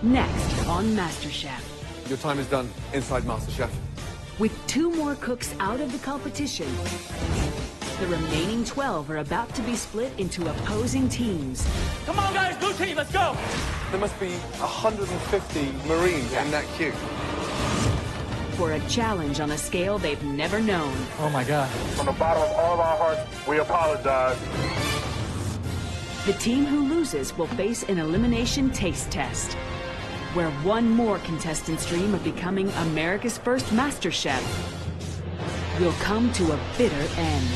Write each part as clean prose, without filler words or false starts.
Next on MasterChef. Your time is done inside MasterChef. With 2 more cooks out of the competition, the remaining 12 are about to be split into opposing teams. Come on, guys, blue team, let's go! There must be 150 Marines in that queue. For a challenge on a scale they've never known. Oh my God. From the bottom of all of our hearts, we apologize. The team who loses will face an elimination taste test, where one more contestant's dream of becoming America's first MasterChef will come to a bitter end.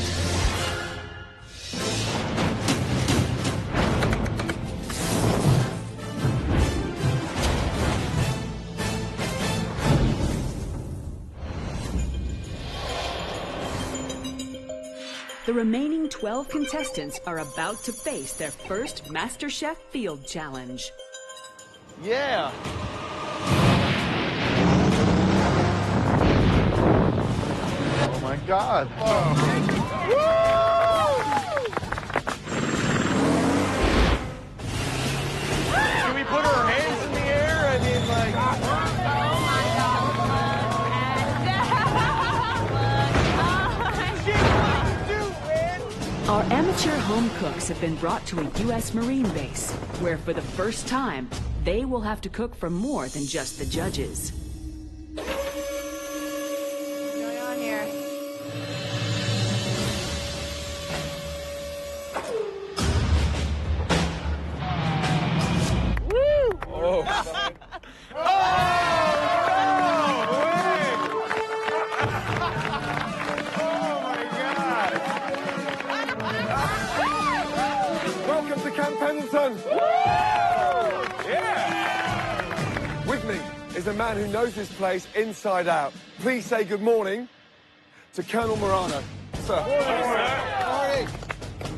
The remaining 12 contestants are about to face their first MasterChef Field Challenge. Yeah. Oh my God. Can we put our hands in the air? I mean, like... Our amateur home cooks have been brought to a U.S. Marine base, where for the first time, they will have to cook for more than just the judges. What's going on here? Woo! Oh. Welcome to Camp Pendleton. Yeah. With me is a man who knows this place inside out. Please say good morning to Colonel Morano. Sir. Morning.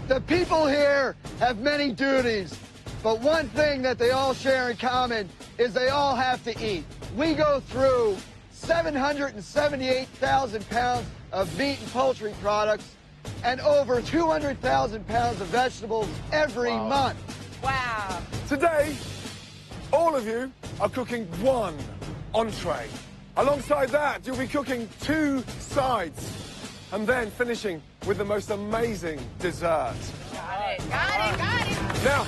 The people here have many duties, but one thing that they all share in common is they all have to eat. We go through 778,000 pounds of meat and poultry products and over 200,000 pounds of vegetables every month. Wow. Today, all of you are cooking one entree. Alongside that, you'll be cooking 2 sides and then finishing with the most amazing dessert. Got it, got it, got it. Now,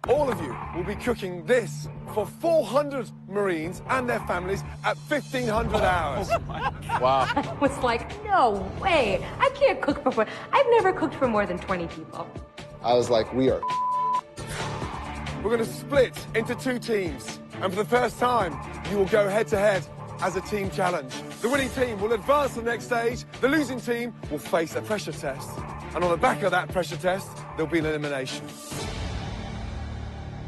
all of you will be cooking this for 400 Marines and their families at 1,500 hours. Wow. I was like, no way. I can't cook for more. I've never cooked for more than 20 people. I was like, we are. We're going to split into 2 teams. And for the first time, you will go head-to-head as a team challenge. The winning team will advance to the next stage. The losing team will face a pressure test. And on the back of that pressure test, there'll be an elimination.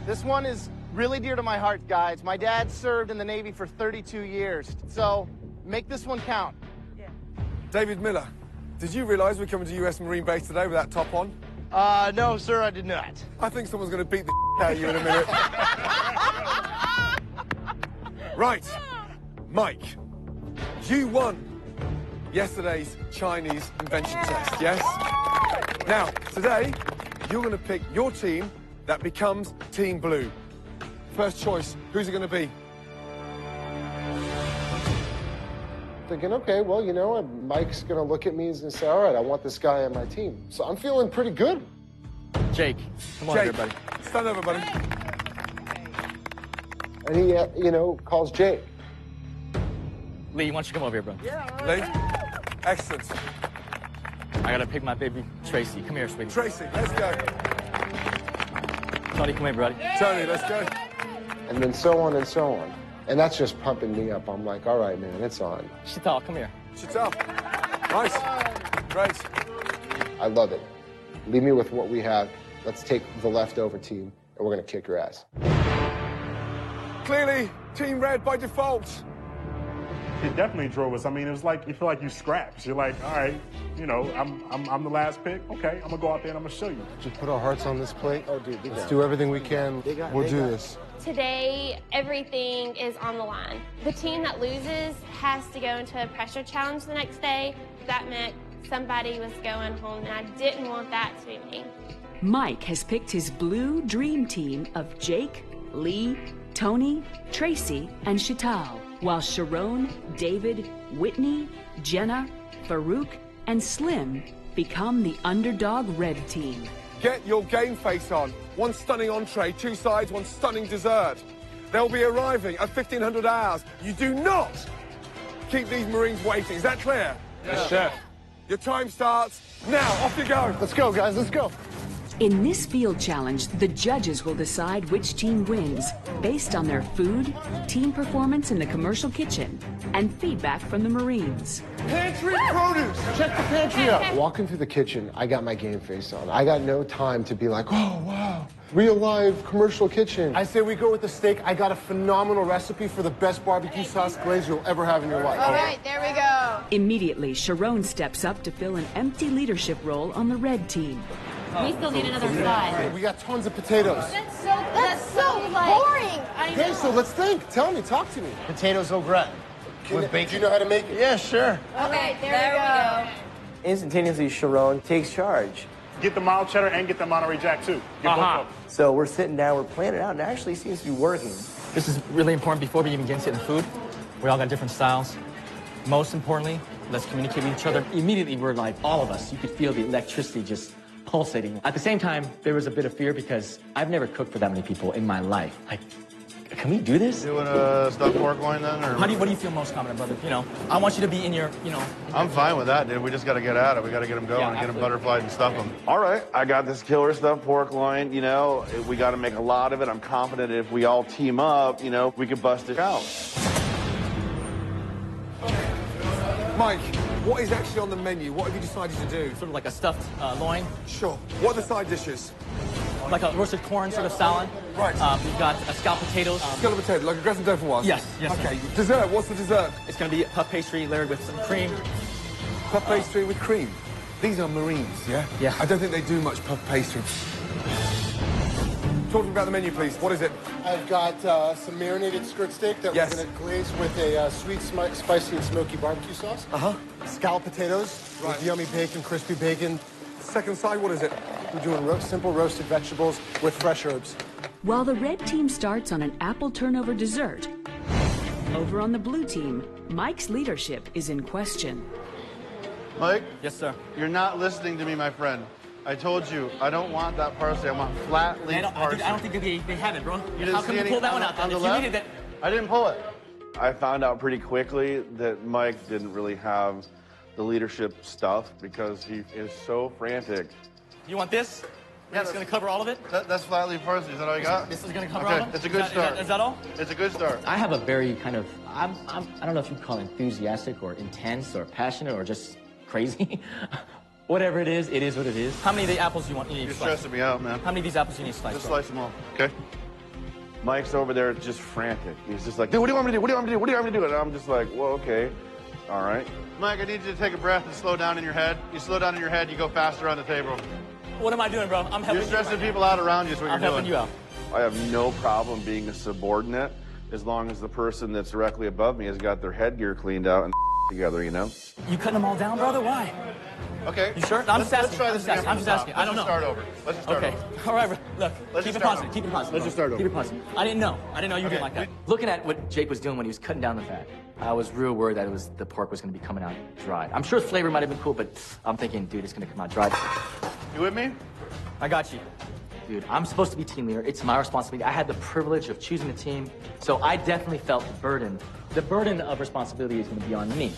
This one is really dear to my heart, guys. My dad served in the Navy for 32 years, so make this one count. Yeah. David Miller, did you realize we're coming to US Marine Base today with that top on? No, sir, I did not. I think someone's going to beat the out of you in a minute. Right, Mike, you won yesterday's Chinese invention test, yes? Now, today, you're going to pick your team that becomes Team Blue. First choice, who's it going to be? Thinking, okay, well, you know, Mike's going to look at me and say, all right, I want this guy on my team. So I'm feeling pretty good. Jake, come on, Jake, everybody. stand over, buddy. And he, you know, calls Jake. Lee, why don't you come over here, bro? Lee, excellent. I gotta pick my baby, Tracy. Come here, sweetie. Tracy, let's go. Tony, come here, buddy. Tony, let's go. And then so on and so on. And that's just pumping me up. I'm like, all right, man, it's on. Chital, come here. Chital. Nice. Great. I love it. Leave me with what we have. Let's take the leftover team, and we're going to kick your ass. Clearly, Team Red by default. It definitely drove us. I mean, it was like, you feel like you scrapped. You're like, all right, you know, I'm the last pick. Okay, I'm gonna go out there and I'm gonna show you. Just put our hearts on this plate. Oh, dude, let's do everything we can. We'll do this. Today, everything is on the line. The team that loses has to go into a pressure challenge the next day. That meant somebody was going home, and I didn't want that to be me. Mike has picked his blue dream team of Jake, Lee, Tony, Tracy, and Chital, while Sharon, David, Whitney, Jenna, Farouk, and Slim become the underdog red team. Get your game face on. One stunning entree, two sides, one stunning dessert. They'll be arriving at 1500 hours. You do not keep these Marines waiting. Is that clear? Yes, Chef. Your time starts now. Off you go. Let's go, guys. Let's go. In this field challenge, the judges will decide which team wins based on their food, team performance in the commercial kitchen, and feedback from the Marines. Pantry produce. Check the pantry out. Walking through the kitchen, I got my game face on. I got no time to be like, oh, wow, real live commercial kitchen. I say we go with the steak. I got a phenomenal recipe for the best barbecue sauce glaze you'll ever have in your life. All right, there we go. Immediately, Sharon steps up to fill an empty leadership role on the red team. We still need another side. We got tons of potatoes. That's so boring. Okay, so let's think. Tell me, talk to me. Potatoes au gratin. With bacon. Do you know how to make it? Yeah, sure. Okay, there we go. Instantaneously, Sharon takes charge. Get the mild cheddar and get the Monterey Jack, too. Get both of them. So we're sitting down, we're planning it out, and it actually seems to be working. This is really important before we even get into the food. We all got different styles. Most importantly, let's communicate with each other. Immediately, we're like, all of us, you could feel the electricity just pulsating. At the same time, there was a bit of fear because I've never cooked for that many people in my life. Like, can we do this? Doing a stuffed pork loin then? Or What do you feel most confident, brother? You know, I want you to be in your, you know. I'm fine with that, dude. We just got to get at it. We got to get them going and get them butterflied and stuff them. All right, I got this killer stuffed pork loin. You know, we got to make a lot of it. I'm confident if we all team up, you know, we could bust it out. Mike, what is actually on the menu? What have you decided to do? Sort of like a stuffed loin. Sure. What are the side dishes? Like a roasted corn sort of salad. Right. We've got scalloped potatoes. Scalloped potato, like a gratin dauphinoise? Yes, yes. Okay, dessert, what's the dessert? It's going to be puff pastry layered with some cream. Puff pastry with cream. These are Marines, yeah? Yeah. I don't think they do much puff pastry. Talk to me about the menu, please. What is it? I've got some marinated skirt steak that we're going to glaze with a sweet, spicy, and smoky barbecue sauce. Uh-huh. Scalloped potatoes with yummy bacon, crispy bacon. Second side, what is it? We're doing simple roasted vegetables with fresh herbs. While the red team starts on an apple turnover dessert, over on the blue team, Mike's leadership is in question. Mike? Yes, sir. You're not listening to me, my friend. I told you, I don't want that parsley. I want flat leaf parsley. I don't think they have it, bro. You How come you pulled that one out then? If you needed that... I didn't pull it. I found out pretty quickly that Mike didn't really have the leadership stuff because he is so frantic. You want this? Yeah, it's going to cover all of it? That's flat leaf parsley. Is that all you got? This is going to cover all of it? It's a good start. Is that all? It's a good start. I have a very kind of, I don't know if you'd call it enthusiastic or intense or passionate or just crazy. Whatever it is what it is. How many of the apples do you want? You're stressing me out, man. How many of these apples do you need to slice? Just slice them all, okay? Mike's over there just frantic. He's just like, dude, what do you want me to do? What do you want me to do? What do you want me to do? And I'm just like, well, okay, all right. Mike, I need you to take a breath and slow down in your head. You slow down in your head, you go faster on the table. What am I doing, bro? I'm helping you. You're stressing people out around you is what you're doing. I'm helping you out. I have no problem being a subordinate as long as the person that's directly above me has got their headgear cleaned out and together, you know? You cutting them all down, brother? Why? Okay. You sure? I'm just asking. Let's try this again. I'm just asking. I don't know. Let's start over. Let's just start over. All right, bro. Look, keep it positive. over. Keep it positive. Let's just start over. Keep it positive. I didn't know you didn't like that. Looking at what Jake was doing when he was cutting down the fat, I was real worried that the pork was going to be coming out dry. I'm sure the flavor might have been cool, but I'm thinking, dude, it's going to come out dry. You with me? I got you. Dude, I'm supposed to be team leader. It's my responsibility. I had the privilege of choosing the team, so I definitely felt the burden. The burden of responsibility is going to be on me.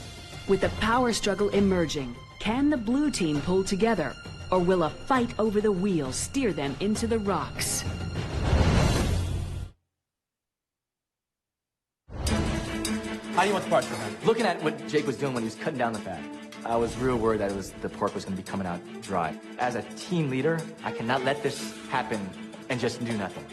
With the power struggle emerging, can the blue team pull together, or will a fight over the wheel steer them into the rocks? How do you want the parts, man? Looking at what Jake was doing when he was cutting down the fat, I was real worried that the pork was going to be coming out dry. As a team leader, I cannot let this happen and just do nothing.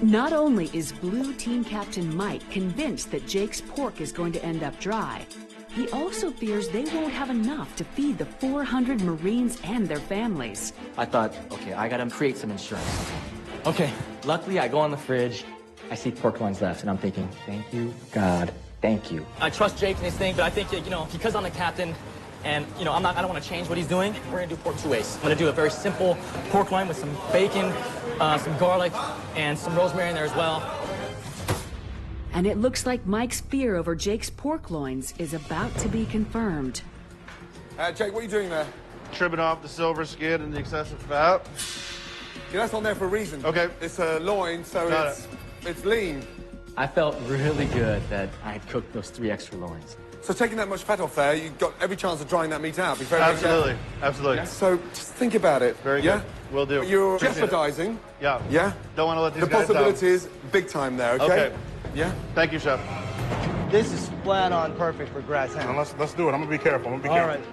Not only is blue team captain Mike convinced that Jake's pork is going to end up dry, he also fears they won't have enough to feed the 400 Marines and their families. I thought, okay, I gotta create some insurance. Okay, luckily I go on the fridge, I see pork loins left, and I'm thinking, thank you, God, thank you. I trust Jake in his thing, but I think, because I'm the captain, and, I don't want to change what he's doing, we're gonna do pork two ways. I'm gonna do a very simple pork loin with some bacon, some garlic, and some rosemary in there as well. And it looks like Mike's fear over Jake's pork loins is about to be confirmed. Jake, what are you doing there? Trimming off the silver skin and the excessive fat. Yeah, that's on there for a reason. Okay. It's a loin, so it's lean. I felt really good that I had cooked those 3 extra loins. So taking that much fat off there, you've got every chance of drying that meat out. Be very Absolutely, absolutely. Yeah? So just think about it. Very good. Will do. You're Appreciate it. jeopardizing. Yeah. Yeah? Don't want to let these the guys down. possibilities, big time there, okay? Okay. Yeah? Thank you, Chef. This is flat on perfect for grass ham. Now let's do it. I'm gonna be careful. I'm gonna be careful.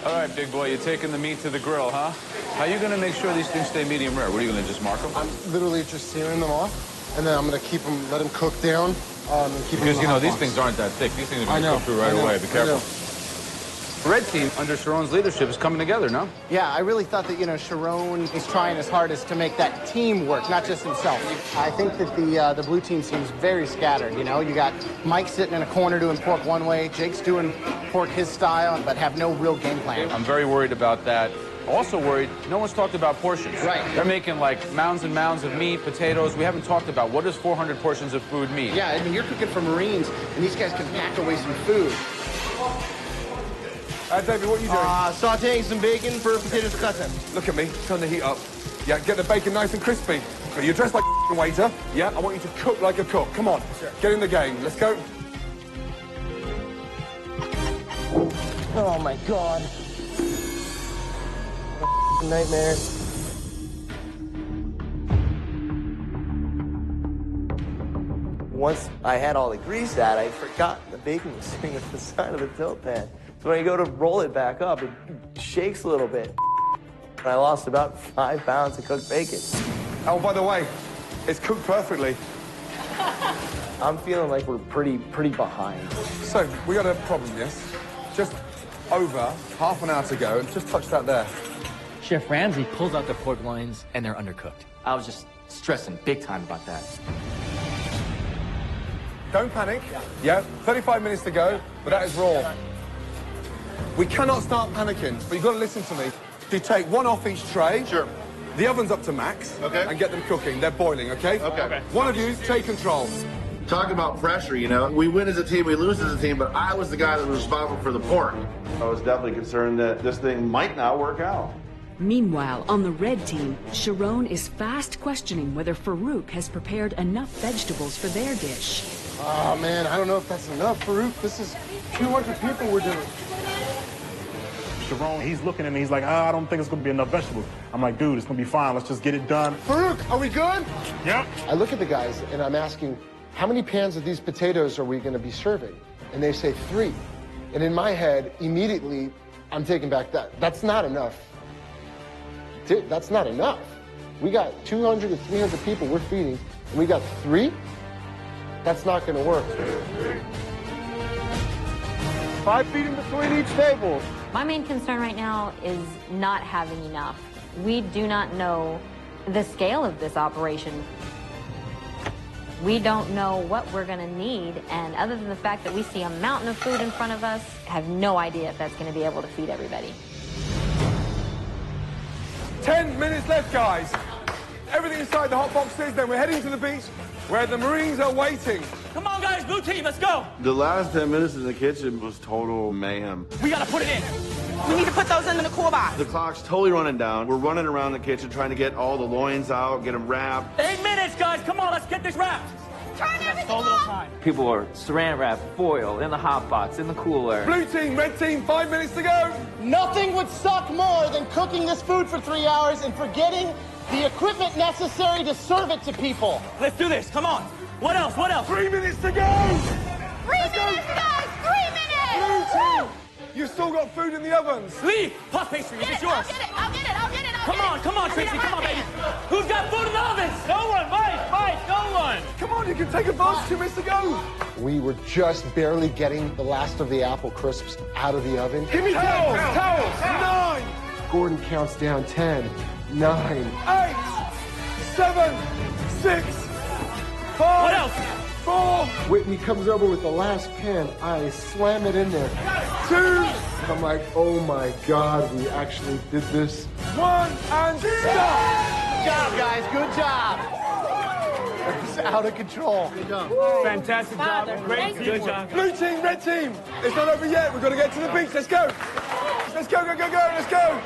All right, big boy, you're taking the meat to the grill, huh? How you gonna make sure these things stay medium rare? What are you gonna just mark them? I'm literally just searing them off, and then I'm gonna keep them, let them cook down. And keep Because, them you know, these things aren't that thick. These things are gonna cook through right away. Be careful. Red team, under Sharon's leadership, is coming together, no? Yeah, I really thought that, Sharon is trying his hardest to make that team work, not just himself. I think that the blue team seems very scattered, You got Mike sitting in a corner doing pork one way, Jake's doing pork his style, but have no real game plan. I'm very worried about that. Also worried, no one's talked about portions. Right. They're making, like, mounds and mounds of meat, potatoes. We haven't talked about what does 400 portions of food mean. Yeah, I mean, you're cooking for Marines, and these guys can pack away some food. David, what are you doing? Sauteing some bacon for potatoes cutting. Look at me, turn the heat up. Yeah, get the bacon nice and crispy. But you're dressed like a waiter. Yeah, I want you to cook like a cook. Come on, get in the game. Let's go. Oh, my God. Nightmare. Once I had all the grease out, I forgot the bacon was sitting at the side of the tilt pan. So when I go to roll it back up, it shakes a little bit. And I lost about 5 pounds of cooked bacon. Oh, by the way, it's cooked perfectly. I'm feeling like we're pretty behind. So, we got a problem, yes? Just over half an hour to go, and just touch that there. Chef Ramsay pulls out the pork loins, and they're undercooked. I was just stressing big time about that. Don't panic. Yeah, 35 minutes to go, but that is raw. We cannot start panicking, but you've got to listen to me. You take one off each tray. Sure. The oven's up to max. Okay. And get them cooking. They're boiling, okay? Okay. One of you, take control. Talking about pressure, we win as a team, we lose as a team, but I was the guy that was responsible for the pork. I was definitely concerned that this thing might not work out. Meanwhile, on the red team, Sharon is fast questioning whether Farouk has prepared enough vegetables for their dish. Oh, man, I don't know if that's enough, Farouk. This is 200 people we're doing. Sharon, he's looking at me, he's like, I don't think it's gonna be enough vegetables. I'm like, dude, it's gonna be fine, let's just get it done. Farouk, are we good? Yep. I look at the guys and I'm asking, how many pans of these potatoes are we gonna be serving? And they say 3. And in my head, immediately, I'm taking back that. That's not enough. Dude, that's not enough. We got 200 to 300 people we're feeding, and we got 3? That's not gonna work. 5 feet in between each table. My main concern right now is not having enough. We do not know the scale of this operation. We don't know what we're gonna need, and other than the fact that we see a mountain of food in front of us, I have no idea if that's gonna be able to feed everybody. 10 minutes left, guys. Everything inside the hot boxes, then we're heading to the beach where the Marines are waiting. Come on, guys, blue team, let's go. The last 10 minutes in the kitchen was total mayhem. We gotta put it in. We need to put those in the cool box. The clock's totally running down. We're running around the kitchen trying to get all the loins out, get them wrapped. 8 minutes, guys, come on, let's get this wrapped. Turn everything So little off. time. People are saran wrap, foil, in the hot box, in the cooler. Blue team, red team, 5 minutes to go. Nothing would suck more than cooking this food for 3 hours and forgetting the equipment necessary to serve it to people. Let's do this, come on. What else, what else? 3 minutes to go. 3 minutes, guys. 3 minutes. Blue team, you've still got food in the ovens. Leave, puff pastry, is it yours? I'll get it. I'll get it. I'll get it. Come on, Tracy, come on, baby. Who's got food in the ovens? No one, Mike, no one. Come on, you can take advantage. 2 minutes to go. We were just barely getting the last of the apple crisps out of the oven. Give me towels. 9. Gordon counts down 10, 9. 8, 7, 6, 5. What else? 4. Whitney comes over with the last pan. I slam it in there. 2. I'm like, oh my God, we actually did this. 1 and stop. Good job, guys. Good job. out of control. Good job. Fantastic job. Great. Good job. Blue team, red team. It's not over yet. We've got to get to the beach. Let's go. Let's go, go, go, go. Let's go.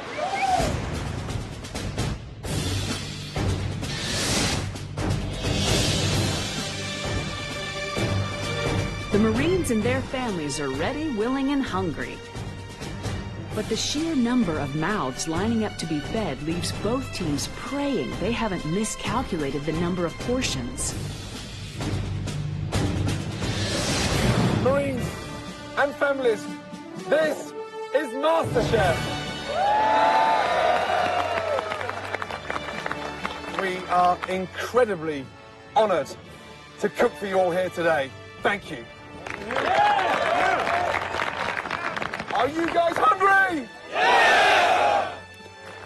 The Marines and their families are ready, willing, and hungry. But the sheer number of mouths lining up to be fed leaves both teams praying they haven't miscalculated the number of portions. Marines and families, this is MasterChef. We are incredibly honored to cook for you all here today. Thank you. Are you guys hungry? Yeah!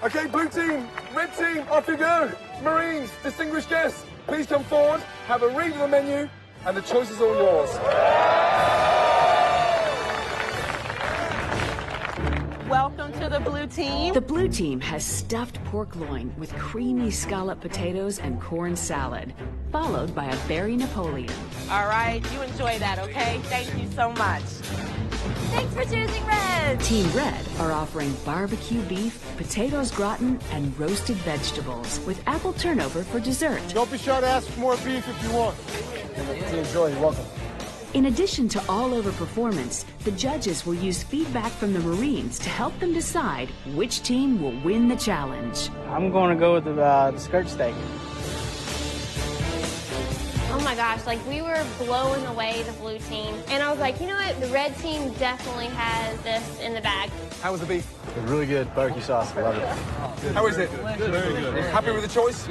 Okay, blue team, red team, off you go. Marines, distinguished guests, please come forward, have a read of the menu, and the choice is all yours. Welcome to the blue team. The blue team has stuffed pork loin with creamy scallop potatoes and corn salad, followed by a berry Napoleon. All right, you enjoy that, okay? Thank you so much. Thanks for choosing red. Team Red are offering barbecue beef, potatoes gratin, and roasted vegetables with apple turnover for dessert. Don't be shy to ask for more beef if you want. Enjoy, you're welcome. In addition to all-over performance, the judges will use feedback from the Marines to help them decide which team will win the challenge. I'm going to go with the skirt steak. Oh my gosh, like we were blowing away the blue team. And I was like, you know what? The red team definitely has this in the bag. How was the beef? It's really good. Barbecue sauce. I love it. How is it? Very good. Happy with the choice?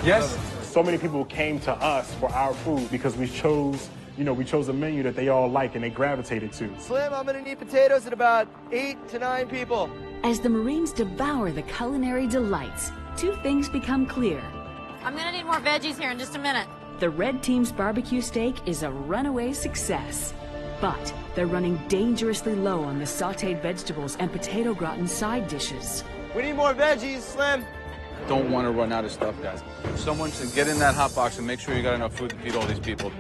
Yes? So many people came to us for our food because we chose, we chose a menu that they all like and they gravitated to. Slim, I'm gonna need potatoes at about 8 to 9 people. As the Marines devour the culinary delights, two things become clear. I'm gonna need more veggies here in just a minute. The red team's barbecue steak is a runaway success, but they're running dangerously low on the sautéed vegetables and potato gratin side dishes. We need more veggies, Slim. Don't want to run out of stuff, guys. Someone should get in that hot box and make sure you got enough food to feed all these people.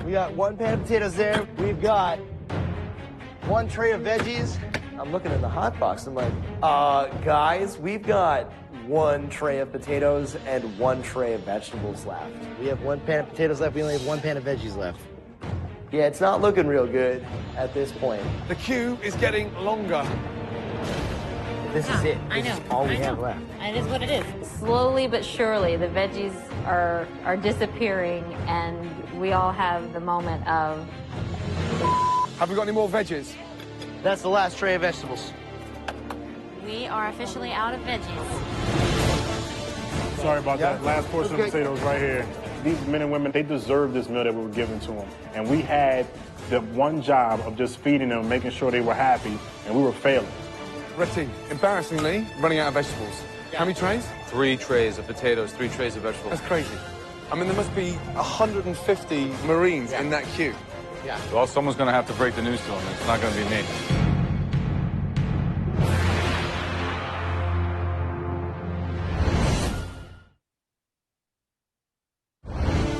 We got 1 pan of potatoes there. We've got 1 tray of veggies. I'm looking in the hot box. I'm like, guys, we've got 1 tray of potatoes and 1 tray of vegetables left. We have 1 pan of potatoes left. We only have 1 pan of veggies left. Yeah, it's not looking real good at this point. The queue is getting longer. This is it. I know. This is all we have left. It is what it is. Slowly but surely, the veggies are disappearing, and we all have the moment of... Have we got any more veggies? That's the last tray of vegetables. We are officially out of veggies. Sorry about that. Last portion of potatoes right here. These men and women, they deserve this meal that we were giving to them. And we had the one job of just feeding them, making sure they were happy, and we were failing. Red team, embarrassingly, running out of vegetables. How many trays? 3 trays of potatoes, 3 trays of vegetables. That's crazy. I mean, there must be 150 Marines in that queue. Yeah. Well, someone's going to have to break the news to them. It's not going to be me.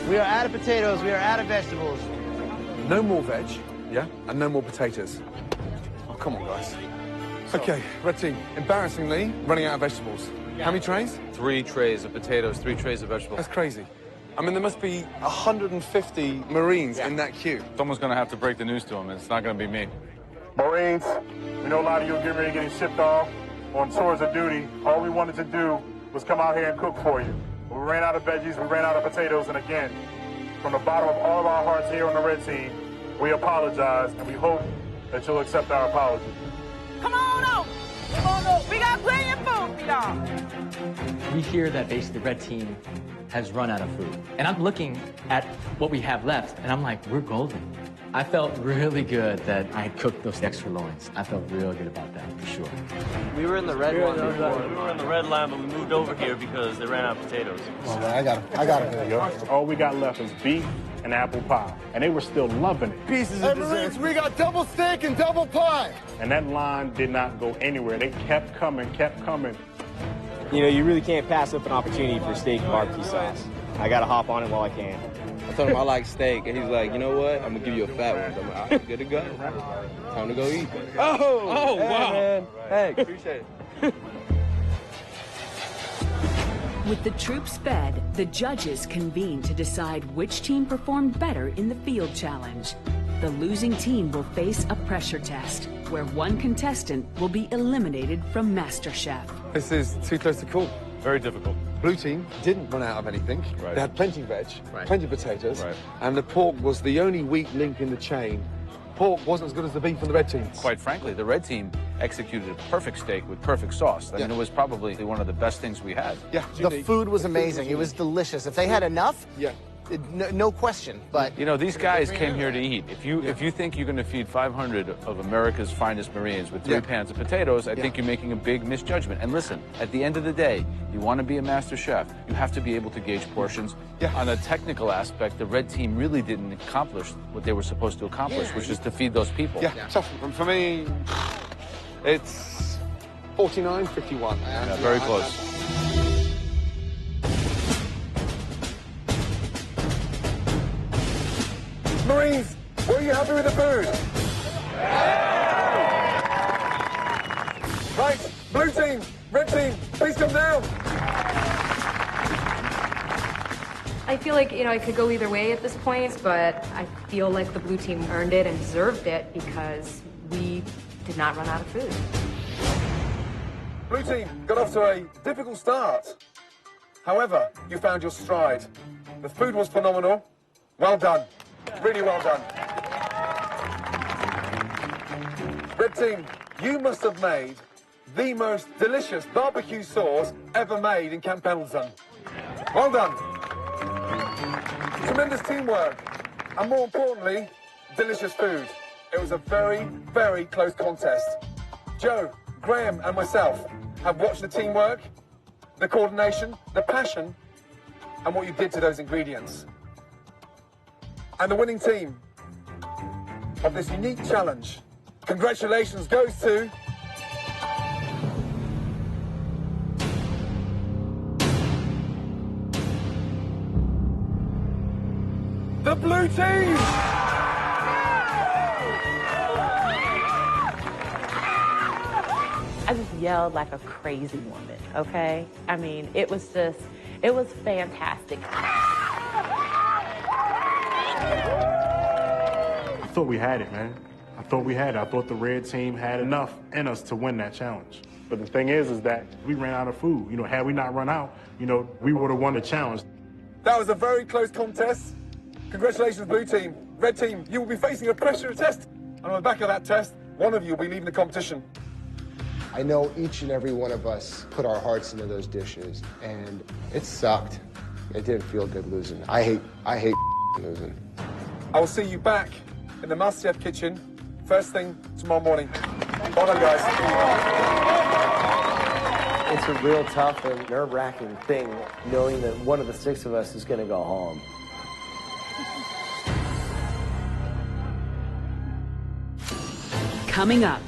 We are out of potatoes. We are out of vegetables. No more veg, yeah? And no more potatoes. Oh, come on, guys. Okay, red team, embarrassingly, running out of vegetables. How many trays? 3 trays of potatoes, 3 trays of vegetables. That's crazy. I mean, there must be 150 Marines in that queue. Someone's going to have to break the news to them. It's not going to be me. Marines, we know a lot of you are getting ready to get shipped off on tours of duty. All we wanted to do was come out here and cook for you. We ran out of veggies, we ran out of potatoes, and again, from the bottom of all of our hearts here on the red team, we apologize, and we hope that you'll accept our apology. Come on out. Come on out. We got plenty of food for y'all. We hear that basically the red team has run out of food. And I'm looking at what we have left, and I'm like, we're golden. I felt really good that I had cooked those extra loins. I felt real good about that, for sure. We were in the red line before. We were in the red line, but we moved over here because they ran out of potatoes. Oh, man, I got it. There you go. All we got left is beef and apple pie, and they were still loving it. Pieces Hey, of Marines, dessert. we got double steak and double pie. And that line did not go anywhere. They kept coming, kept coming. You know, you really can't pass up an opportunity for steak and barbecue sauce. I gotta hop on it while I can. I told him I like steak, and he's like, you know what? I'm gonna give you a fat one. I'm like, all right, good to go. Time to go eat. Oh, hey, wow. Man. Hey, appreciate it. With the troops fed, the judges convene to decide which team performed better in the field challenge. The losing team will face a pressure test, where one contestant will be eliminated from MasterChef. This is too close to call. Very difficult. Blue team didn't run out of anything. Right. They had plenty of veg, Right. plenty of potatoes, Right. and the pork was the only weak link in the chain. Pork wasn't as good as the beef from the red team. Quite frankly, the red team executed a perfect steak with perfect sauce. I mean, it was probably one of the best things we had. Yeah, The food was amazing. It was delicious. If they had enough, no question. But You know, these guys came here to eat. If you think you're going to feed 500 of America's finest Marines with 3 pans of potatoes, I think you're making a big misjudgment. And listen, at the end of the day, you want to be a master chef, you have to be able to gauge portions. On a technical aspect, the red team really didn't accomplish what they were supposed to accomplish, which is to feed those people. So for me, it's 49-51. Yeah, very close. Marines, were you happy with the food? Right, blue team, red team, please come down. I feel like, you know, it could go either way at this point, but I feel like the blue team earned it and deserved it because we did not run out of food. Blue team got off to a difficult start. However, you found your stride. The food was phenomenal. Well done. Really well done. Red team, you must have made the most delicious barbecue sauce ever made in Camp Pendleton. Well done. Tremendous teamwork. And more importantly, delicious food. It was a very, very close contest. Joe, Graham and myself have watched the teamwork, the coordination, the passion, and what you did to those ingredients. And the winning team of this unique challenge, congratulations goes to the blue team! I just yelled like a crazy woman, okay? I mean, it was fantastic. I thought we had it, man. I thought we had it. I thought the red team had enough in us to win that challenge. But the thing is that we ran out of food. You know, had we not run out, you know, we would have won the challenge. That was a very close contest. Congratulations, blue team. Red team, you will be facing a pressure test. And on the back of that test, one of you will be leaving the competition. I know each and every one of us put our hearts into those dishes, and it sucked. It didn't feel good losing. I hate losing. I will see you back in the MasterChef kitchen first thing tomorrow morning. Well done, guys. It's a real tough and nerve-wracking thing knowing that one of the 6 of us is going to go home. Coming up,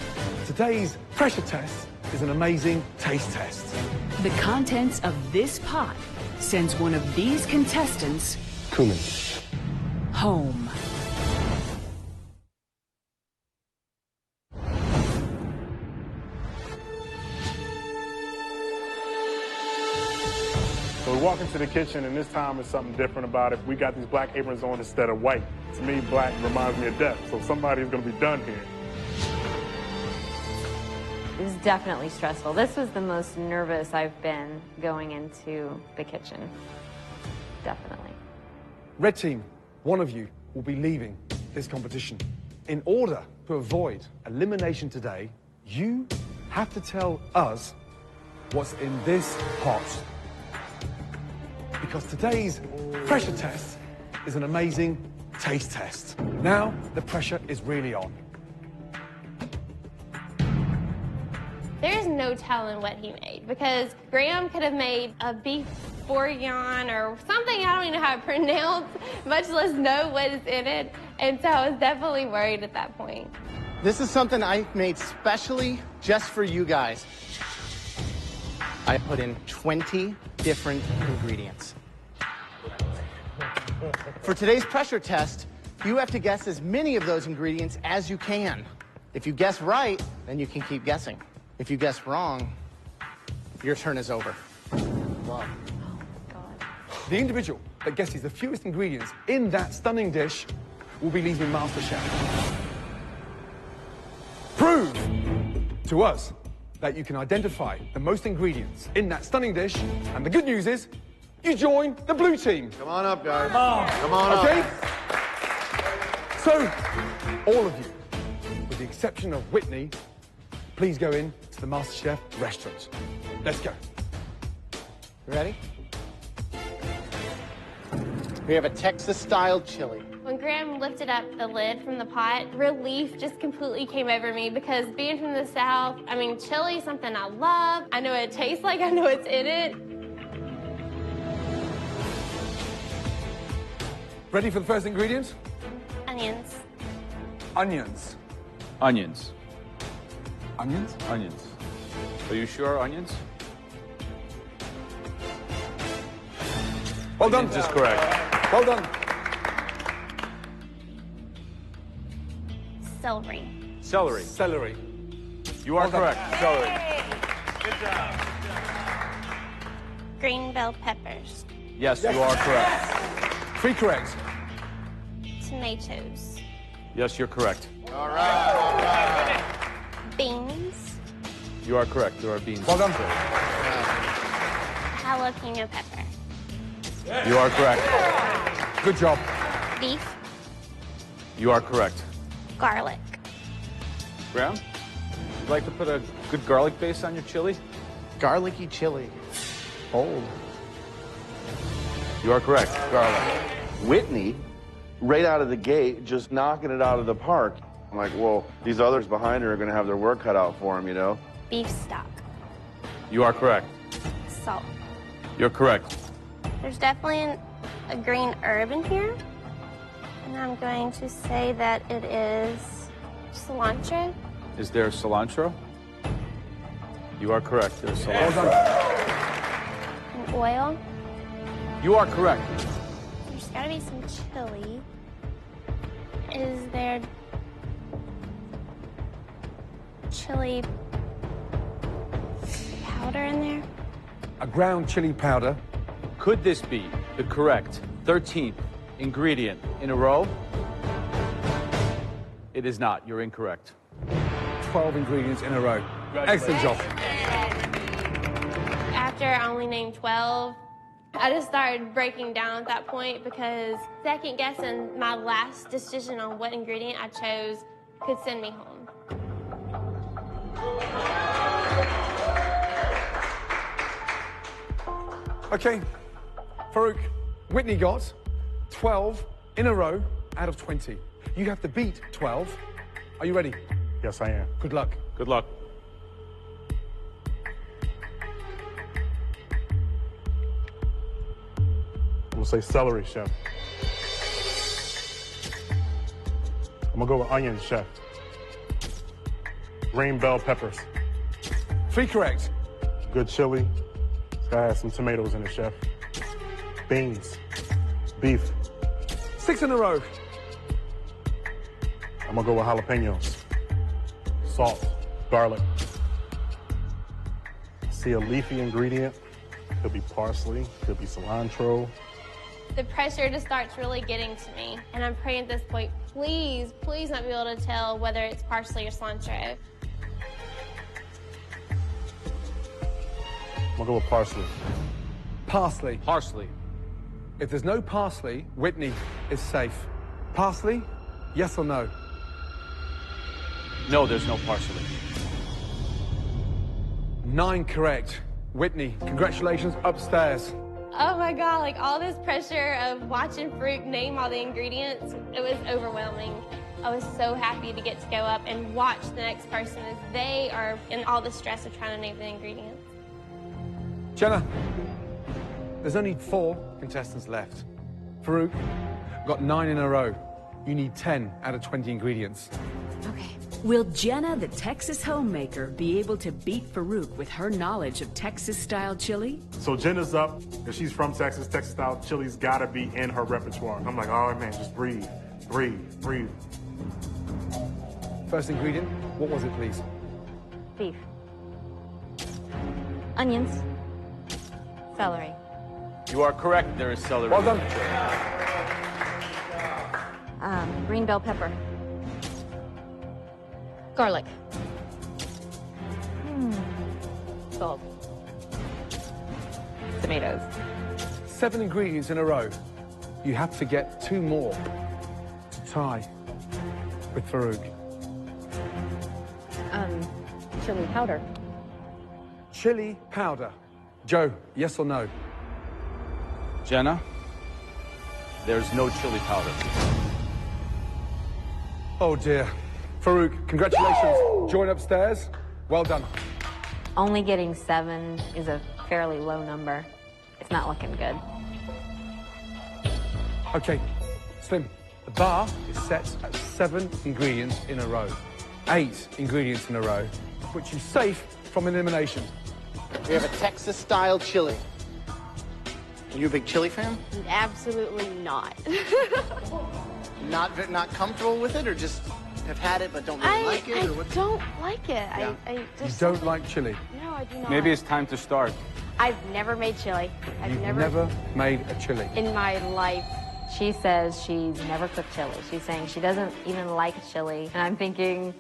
today's pressure test is an amazing taste test. the contents of this pot sends one of these contestants Cumin. home. So we walk into the kitchen, and this time it's something different about it. We got these black aprons on instead of white. To me, black reminds me of death, so somebody's going to be done here. It was definitely stressful. This was the most nervous I've been going into the kitchen. Definitely. Red team, one of you will be leaving this competition. In order to avoid elimination today, you have to tell us what's in this pot. Because today's pressure test is an amazing taste test. Now, the pressure is really on. There's no telling what he made because Graham could have made a beef bourguignon or something I don't even know how to pronounce, much less know what is in it. And so I was definitely worried at that point. This is something I made specially just for you guys. I put in 20 different ingredients. For today's pressure test, you have to guess as many of those ingredients as you can. If you guess right, then you can keep guessing. If you guess wrong, your turn is over. Wow. The individual that guesses the fewest ingredients in that stunning dish will be leaving MasterChef. Prove to us that you can identify the most ingredients in that stunning dish, and the good news is, you join the blue team. Come on up, guys. Come on up. Okay? So, all of you, with the exception of Whitney, please go in to the MasterChef restaurant. Let's go. Ready? We have a Texas-style chili. When Graham lifted up the lid from the pot, relief just completely came over me because being from the South, I mean, chili is something I love. I know what it tastes like. I know what's in it. Ready for the first ingredient? Onions. Onions. Onions. Onions? Onions. Are you sure onions? Well done. Onions is correct. Well done. Celery. Celery. Celery. You are correct. Celery. Good job. Green bell peppers. Yes, you are correct. 3 correct. Tomatoes. Yes, you're correct. All right. Beans. You are correct. There are beans. Well done. Jalapeno pepper. You are correct. Good job. Beef. You are correct. Garlic. Graham, you'd like to put a good garlic base on your chili? Garlicky chili. Bold. You are correct. Garlic. Whitney, right out of the gate, just knocking it out of the park. I'm like, well, these others behind her are going to have their work cut out for them, you know? Beef stock. You are correct. Salt. You're correct. There's definitely a green herb in here. And I'm going to say that it is cilantro. Is there cilantro? You are correct. There's cilantro. Well done. And oil. You are correct. There's got to be some chili. Is there chili powder in there? A ground chili powder. Could this be the correct 13th ingredient in a row? It is not. You're incorrect. 12 ingredients in a row. Excellent job. After I only named 12, I just started breaking down at that point because second guessing my last decision on what ingredient I chose could send me home. Okay, Farouk, Whitney got 12 in a row out of 20. You have to beat 12. Are you ready? Yes, I am. Good luck. Good luck. I'm gonna say celery, chef. I'm gonna go with onion, chef. Green bell peppers. 3 correct. Good chili. It's gotta have some tomatoes in it, chef. Beans. Beef. 6 in a row. I'm gonna go with jalapenos. Salt. Garlic. I see a leafy ingredient. Could be parsley, could be cilantro. The pressure just starts really getting to me. And I'm praying at this point, please, please not be able to tell whether it's parsley or cilantro. I'm gonna go with parsley. Parsley. Parsley. If there's no parsley, Whitney is safe. Parsley, yes or no? No, there's no parsley. 9 correct. Whitney, congratulations, upstairs. Oh my God, like all this pressure of watching Farouk name all the ingredients, it was overwhelming. I was so happy to get to go up and watch the next person as they are in all the stress of trying to name the ingredients. Jenna, there's only 4 contestants left. Farouk got 9 in a row. You need 10 out of 20 ingredients. Okay. Will Jenna, the Texas homemaker, be able to beat Farouk with her knowledge of Texas-style chili? So Jenna's up. If she's from Texas, Texas-style chili's gotta be in her repertoire. I'm like, all right, man, just breathe, breathe, breathe. First ingredient, what was it, please? Beef. Onions. Celery. You are correct. There is celery. Well done. Green bell pepper. Garlic. Salt. Tomatoes. 7 ingredients in a row. You have to get 2 more to tie with Farouk. Chili powder. Chili powder. Joe, yes or no? Jenna, there's no chili powder. Oh dear. Farouk, congratulations. Woo! Join upstairs. Well done. Only getting 7 is a fairly low number. It's not looking good. Okay, Slim, the bar is set at 7 ingredients in a row. 8 ingredients in a row, which is safe from elimination. We have a Texas-style chili. Are you a big chili fan? Absolutely not. Not comfortable with it, or just have had it but don't really like it? Or what? I don't like it. Yeah. I just You don't like chili? No, I do not. Maybe it's time to start. I've never made chili. I've You've never made a chili. in my life. She says she's never cooked chili. She's saying she doesn't even like chili. And I'm thinking,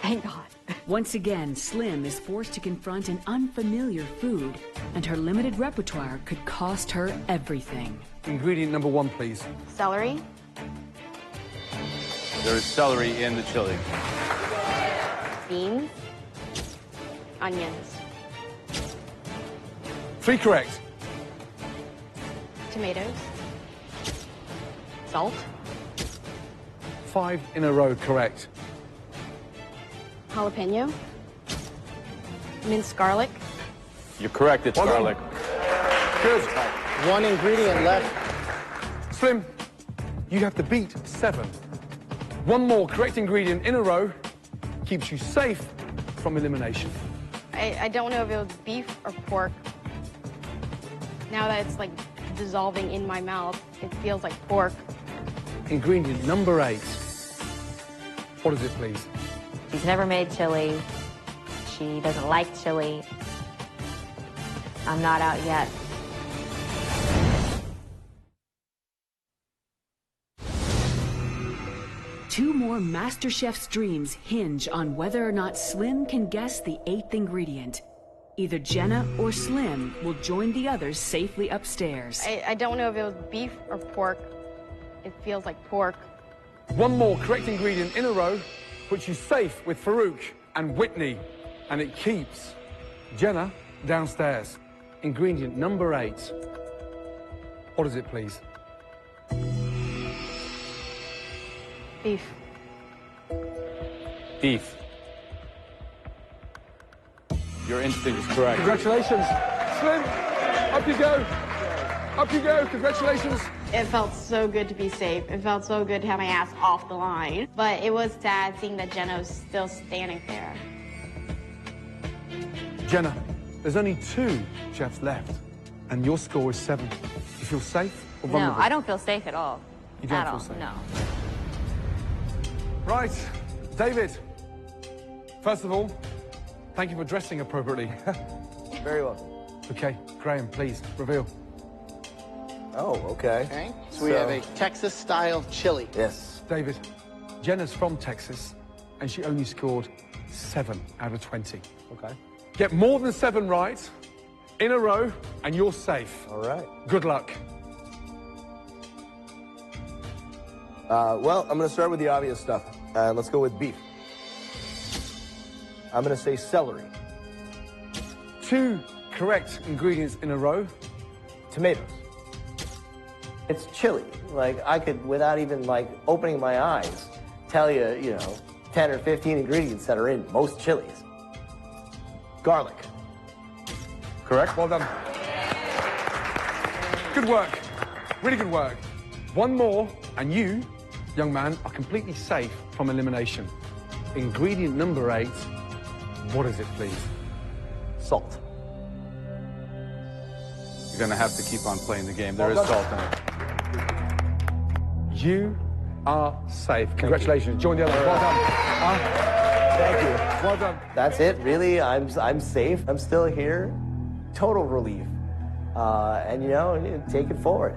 thank God. Once again, Slim is forced to confront an unfamiliar food, and her limited repertoire could cost her everything. Ingredient number 1, please. Celery. There is celery in the chili. Beans. Onions. 3 correct. Tomatoes. Salt. 5 in a row correct. Jalapeno. Minced garlic. You're correct. It's garlic. Good. 1 ingredient left. Slim, you have to beat 7. 1 more correct ingredient in a row keeps you safe from elimination. I don't know if it was beef or pork. Now that it's like dissolving in my mouth, it feels like pork. Ingredient number 8. What is it, please? She's never made chili. She doesn't like chili. I'm not out yet. Two more MasterChef's dreams hinge on whether or not Slim can guess the 8th ingredient. Either Jenna or Slim will join the others safely upstairs. I don't know if it was beef or pork. It feels like pork. 1 more correct ingredient in a row puts you safe with Farouk and Whitney, and it keeps Jenna downstairs. Ingredient number 8. What is it, please? Beef. Beef. Your instinct is correct. Congratulations. Slim, up you go. Up you go. Congratulations. It felt so good to be safe. It felt so good to have my ass off the line. But it was sad seeing that Jenna was still standing there. Jenna, there's only 2 chefs left, and your score is 7. You feel safe or vulnerable? No, I don't feel safe at all. You don't at feel all. safe? No. Right, David. First of all, thank you for dressing appropriately. Very well. Okay, Graham, please, reveal. Oh, okay. Okay, so we have a Texas-style chili. Yes. David, Jenna's from Texas, and she only scored 7 out of 20. Okay. Get more than 7 right in a row, and you're safe. All right. Good luck. Well, I'm going to start with the obvious stuff. Let's go with beef. I'm going to say celery. 2 correct ingredients in a row. Tomatoes. It's chili. Like, I could, without even, like, opening my eyes, tell you, you know, 10 or 15 ingredients that are in most chilies. Garlic. Correct. Well done. Good work. Really good work. 1 more, and you, young man, are completely safe from elimination. ingredient number 8, what is it, please? Salt. You're going to have to keep on playing the game. There is salt in it. You are safe. Congratulations. Join the others. Well done. Thank you. Well done. That's it, really. I'm safe. I'm still here. Total relief. And, you know, take it forward.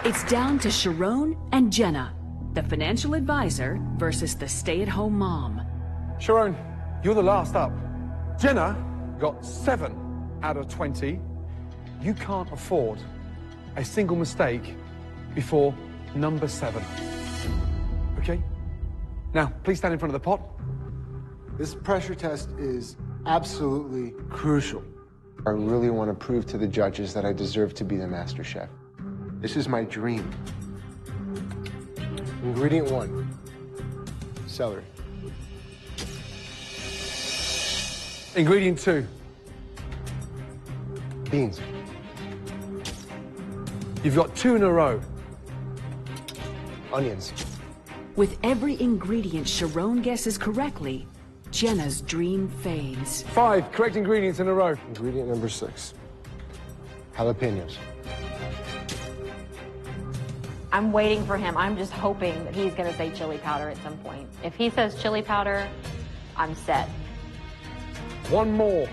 It's down to Sharon and Jenna, the financial advisor versus the stay-at-home mom. Sharon, you're the last up. Jenna got 7 out of 20. You can't afford a single mistake before number 7. Okay? Now, please stand in front of the pot. This pressure test is absolutely crucial. I really want to prove to the judges that I deserve to be the master chef. This is my dream. Ingredient 1, celery. Ingredient 2. Beans. You've got 2 in a row. Onions. With every ingredient Sharon guesses correctly, Jenna's dream fades. 5 correct ingredients in a row. Ingredient number 6, jalapenos. I'm waiting for him. I'm just hoping that he's going to say chili powder at some point. If he says chili powder, I'm set. 1 more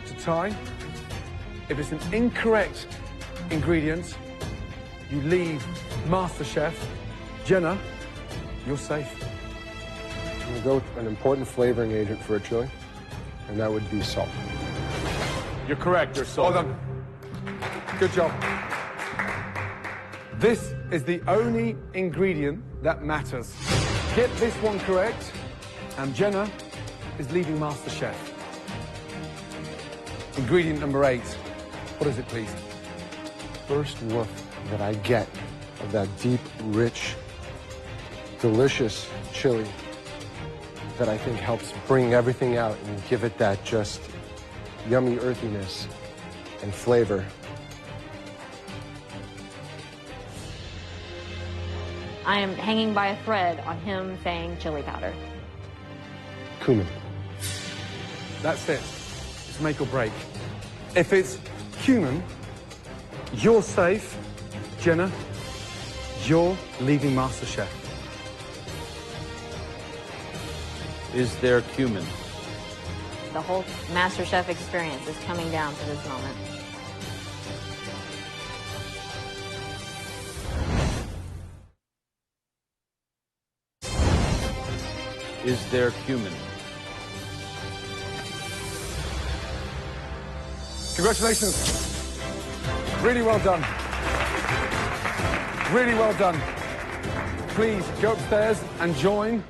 to tie. If it's an incorrect ingredient, you leave MasterChef. Jenna, you're safe. I'm going to go with an important flavoring agent for a chili, and that would be salt. You're correct. You're salt. Well done. Good job. This is the only ingredient that matters. Get this one correct, and Jenna is leaving MasterChef. Ingredient number 8. What is it, please? First whiff that I get of that deep, rich, delicious chili that I think helps bring everything out and give it that just yummy earthiness and flavor. I am hanging by a thread on him saying chili powder. Cumin. That's it. It's make or break. If it's cumin, you're safe. Jenna, you're leaving MasterChef. Is there cumin? The whole MasterChef experience is coming down to this moment. Is there cumin? Congratulations. Really well done. Really well done. Please go upstairs and join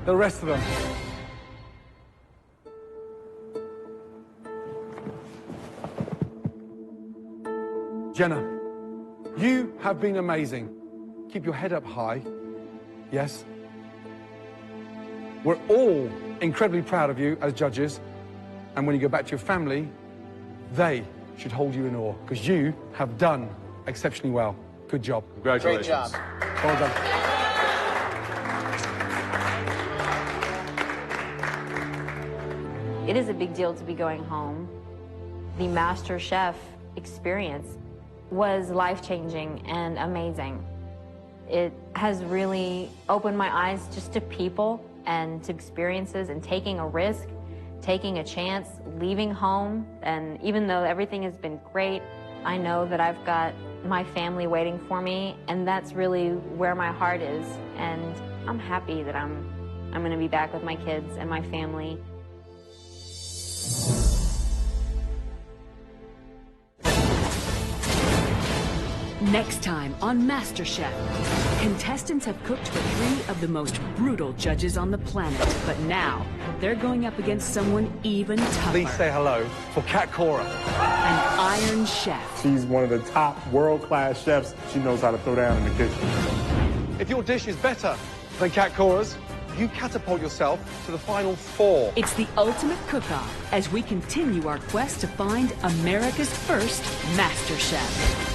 the rest of them. Jenna, you have been amazing. Keep your head up high. Yes? We're all incredibly proud of you as judges. And when you go back to your family, they should hold you in awe because you have done exceptionally well. Good job. Congratulations. Great job. Well done. It is a big deal to be going home. The MasterChef experience was life-changing and amazing. It has really opened my eyes just to people and to experiences and taking a risk, taking a chance, leaving home. And even though everything has been great, I know that I've got my family waiting for me, and that's really where my heart is. And I'm happy that I'm going to be back with my kids and my family. Next time on MasterChef, contestants have cooked for 3 of the most brutal judges on the planet, but now they're going up against someone even tougher. Please say hello for Kat Cora. An iron chef. She's one of the top world-class chefs. She knows how to throw down in the kitchen. If your dish is better than Kat Cora's, you catapult yourself to the final 4. It's the ultimate cook-off as we continue our quest to find America's first MasterChef.